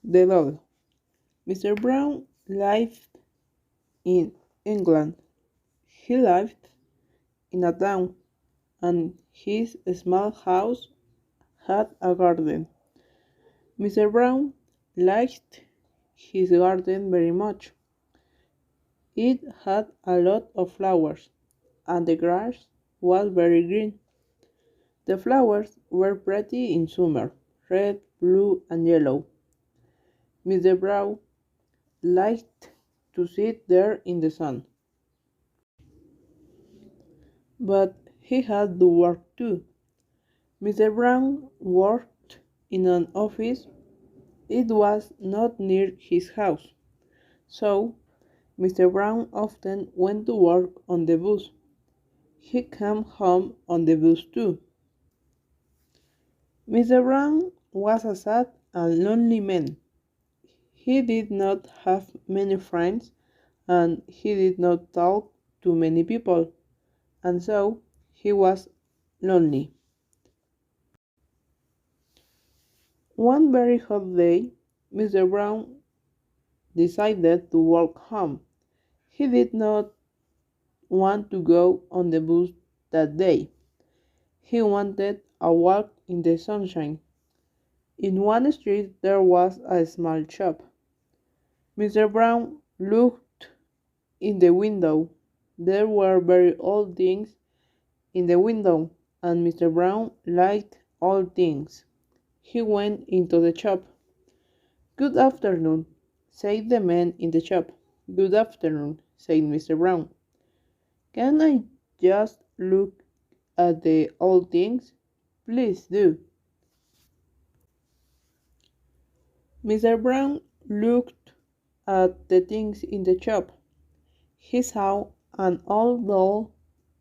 The doll. Mr. Brown lived in England. He lived in a town, and his small house had a garden. Mr. Brown liked his garden very much. It had a lot of flowers, and the grass was very green. The flowers were pretty in summer, red, blue, and yellow. Mr. Brown liked to sit there in the sun. But he had to work too. Mr. Brown worked in an office. It was not near his house, so Mr. Brown often went to work on the bus. He came home on the bus too. Mr. Brown was a sad and lonely man. He did not have many friends and he did not talk to many people, and so he was lonely. One very hot day, Mr. Brown decided to walk home. He did not want to go on the bus that day. He wanted a walk in the sunshine. In one street there was a small shop. Mr. Brown looked in the window. There were very old things in the window, and Mr. Brown liked old things. He went into the shop. "Good afternoon," said the man in the shop. "Good afternoon," said Mr. Brown. "Can I just look at the old things?" "Please do." Mr. Brown looked at the things in the shop. He saw an old doll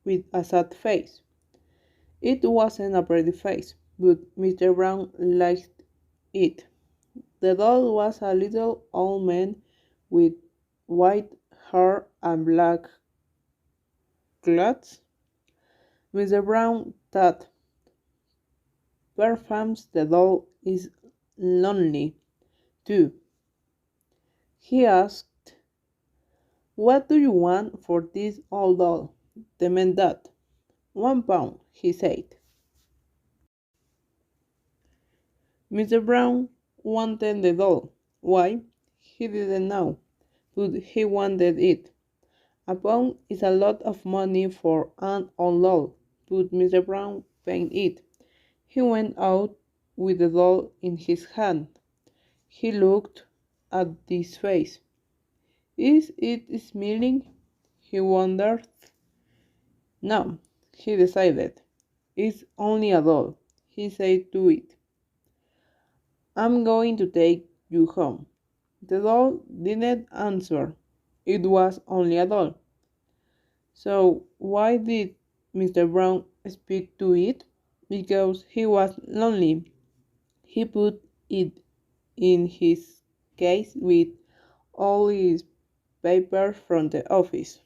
with a sad face. It wasn't a pretty face, but Mr. Brown liked it. The doll was a little old man with white hair and black clothes. Mr. Brown thought, "Perhaps the doll is lonely, too." He asked, "What do you want for this old doll?" The man thought. £1, he said. Mr. Brown wanted the doll. Why? He didn't know, but he wanted it. £1 is a lot of money for an old doll, but Mr. Brown paid it. He went out with the doll in his hand. He looked at this face. "Is it smiling?" he wondered. "No," he decided. "It's only a doll," he said to it. "I'm going to take you home." The doll didn't answer. It was only a doll. So why did Mr. Brown speak to it? Because he was lonely. He put it in his case with all his papers from the office.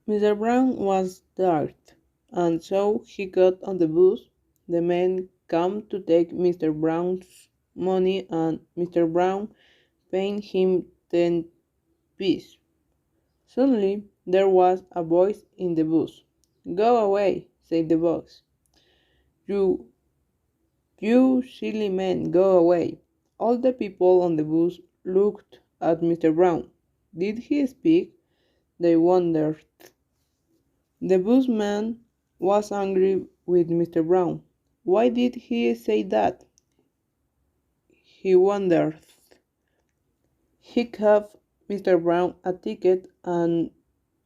Mr. Brown was tired, and so he got on the bus. The man came to take Mr. Brown's money, and Mr. Brown paid him 10 pence. Suddenly there was a voice in the bus. "Go away," said the voice. "You, you silly man, go away." All the people on the bus looked at Mr. Brown. Did he speak? They wondered. The busman was angry with Mr. Brown. Why did he say that? He wondered. He gave Mr. Brown a ticket and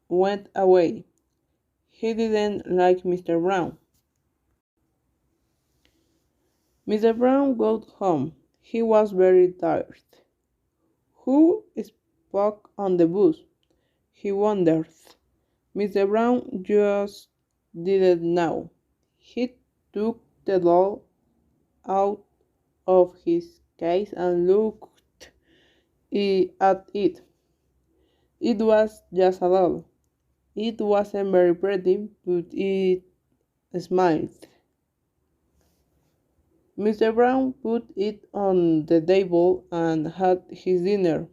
went away. He didn't like Mr. Brown. Mr. Brown got home. He was very tired. Who spoke on the bus? He wondered. Mr. Brown just didn't know. He took the doll out of his case and looked at it. It was just a doll. It wasn't very pretty, but it smiled. Mr. Brown put it on the table and had his dinner.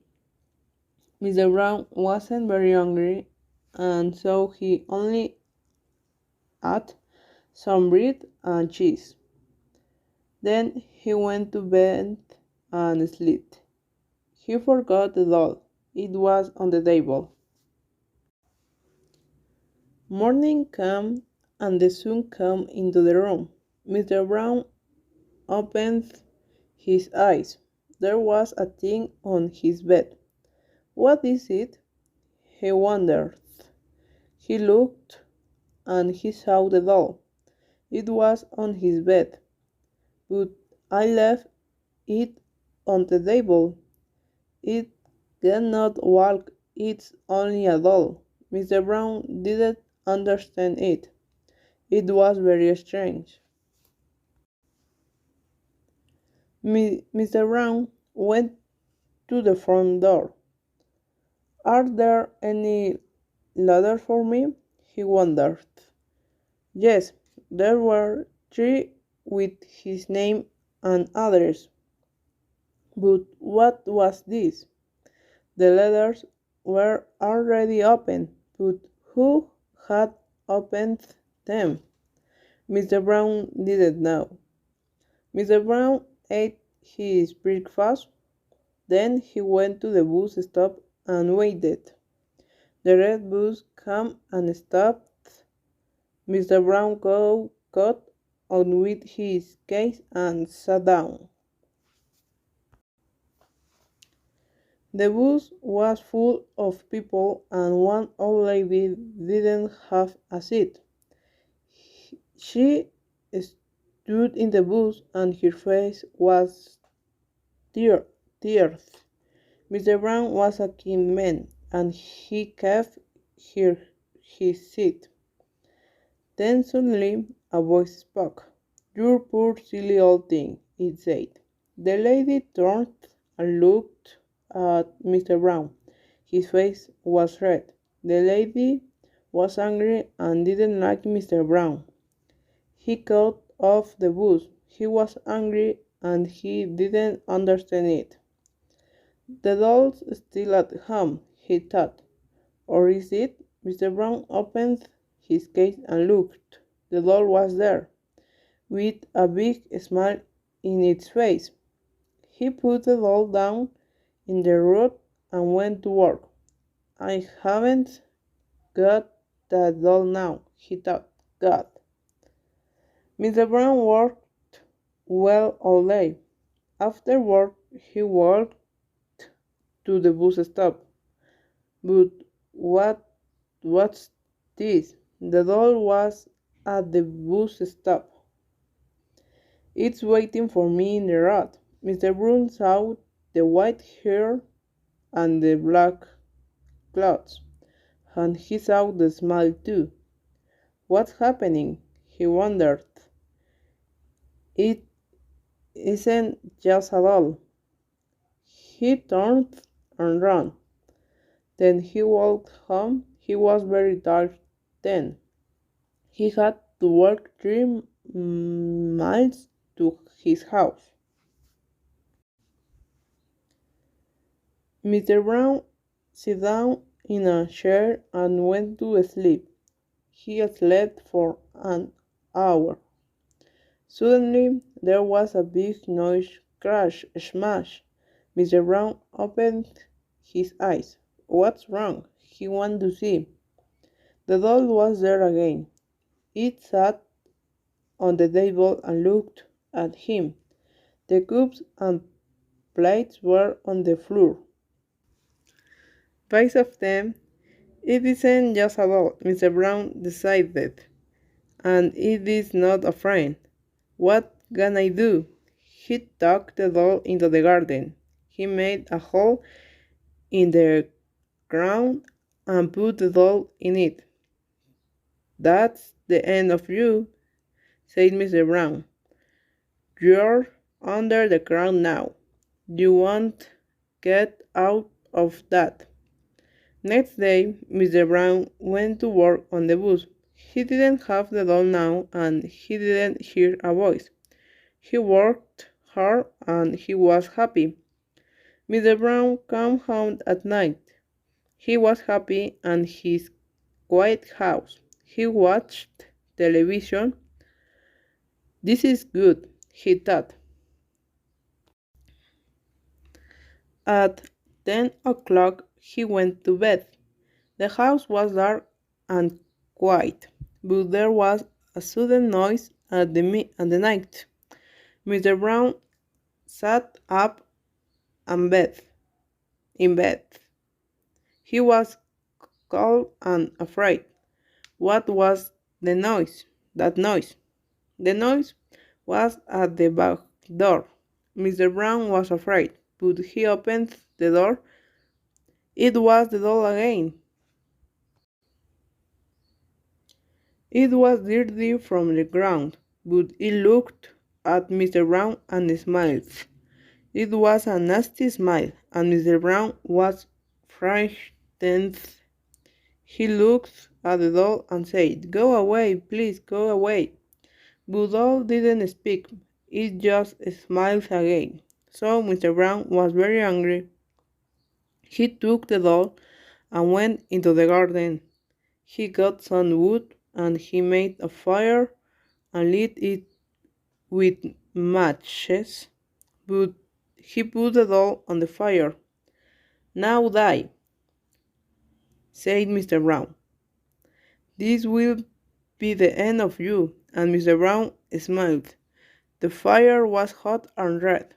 Mr. Brown wasn't very hungry, and so he only ate some bread and cheese. Then he went to bed and slept. He forgot the doll. It was on the table. Morning came and the sun came into the room. Mr. Brown opened his eyes. There was a thing on his bed. What is it? He wondered. He looked and he saw the doll. It was on his bed, but I left it on the table. It cannot walk, it's only a doll. Mr. Brown didn't understand it. It was very strange. Mr. Brown went to the front door. Are there any letters for me? He wondered. Yes, there were three with his name and address. But what was this? The letters were already open, but who had opened them? Mr. Brown didn't know. Mr. Brown ate his breakfast, then he went to the bus stop and waited. The red bus came and stopped. Mr. Brown got on with his case and sat down. The bus was full of people and one old lady didn't have a seat. She stood in the bus and her face was tears. Mr. Brown was a keen man and he kept his seat. Then suddenly a voice spoke. "You poor silly old thing," it said. The lady turned and looked at Mr. Brown. His face was red. The lady was angry and didn't like Mr. Brown. He got off the bus. He was angry and he didn't understand it. The doll's still at home, he thought. Or is it? Mr. Brown opened his case and looked. The doll was there, with a big smile in its face. He put the doll down in the road and went to work. I haven't got that doll now, he thought. God. Mr. Brown worked well all day. After work, he walked to the bus stop. But what's this? The doll was at the bus stop. It's waiting for me in the road. Mr. Brown saw the white hair and the black clothes, and he saw the smile too. What's happening? He wondered. It isn't just a doll. He turned and ran. Then he walked home. He was very tired then. He had to walk 3 miles to his house. Mr. Brown sat down in a chair and went to sleep. He slept for an hour. Suddenly there was a big noise, crash, smash. Mr. Brown opened his eyes. What's wrong? He wanted to see. The doll was there again. It sat on the table and looked at him. The cups and plates were on the floor. 5 of them. It isn't just a doll, Mr. Brown decided, and it is not a friend. What can I do? He took the doll into the garden. He made a hole in the ground and put the doll in it. That's the end of you, said Mr. Brown. You're under the ground now. You won't get out of that. Next day, Mr. Brown went to work on the bus. He didn't have the doll now and he didn't hear a voice. He worked hard and he was happy. Mr. Brown came home at night. He was happy in his quiet house. He watched television. This is good, he thought. At 10 o'clock he went to bed. The house was dark and quiet, but there was a sudden noise at the night. Mr. Brown sat up and in bed. He was cold and afraid. What was the noise? That noise. The noise was at the back door. Mr. Brown was afraid, but he opened the door. It was the doll again. It was dirty from the ground, but it looked at Mr. Brown and smiled. It was a nasty smile, and Mr. Brown was frightened. He looked at the doll and said, "Go away, please go away." But the doll didn't speak. It just smiled again. So Mr. Brown was very angry. He took the doll and went into the garden. He got some wood and he made a fire and lit it with matches, but he put the doll on the fire. "Now die," said Mr. Brown. "This will be the end of you," and Mr. Brown smiled. The fire was hot and red.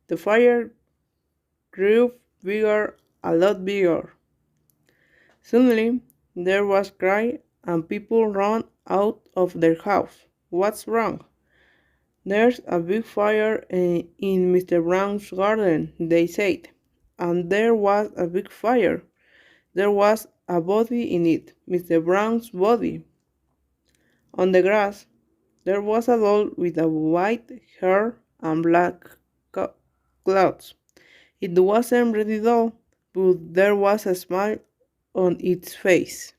The fire grew bigger, a lot bigger. Suddenly, there was a cry and people ran out of their house. "What's wrong?" "There's a big fire in Mr. Brown's garden," they said. And there was a big fire. There was a body in it, Mr. Brown's body. On the grass, there was a doll with a white hair and black clothes. It wasn't really doll, but there was a smile on its face.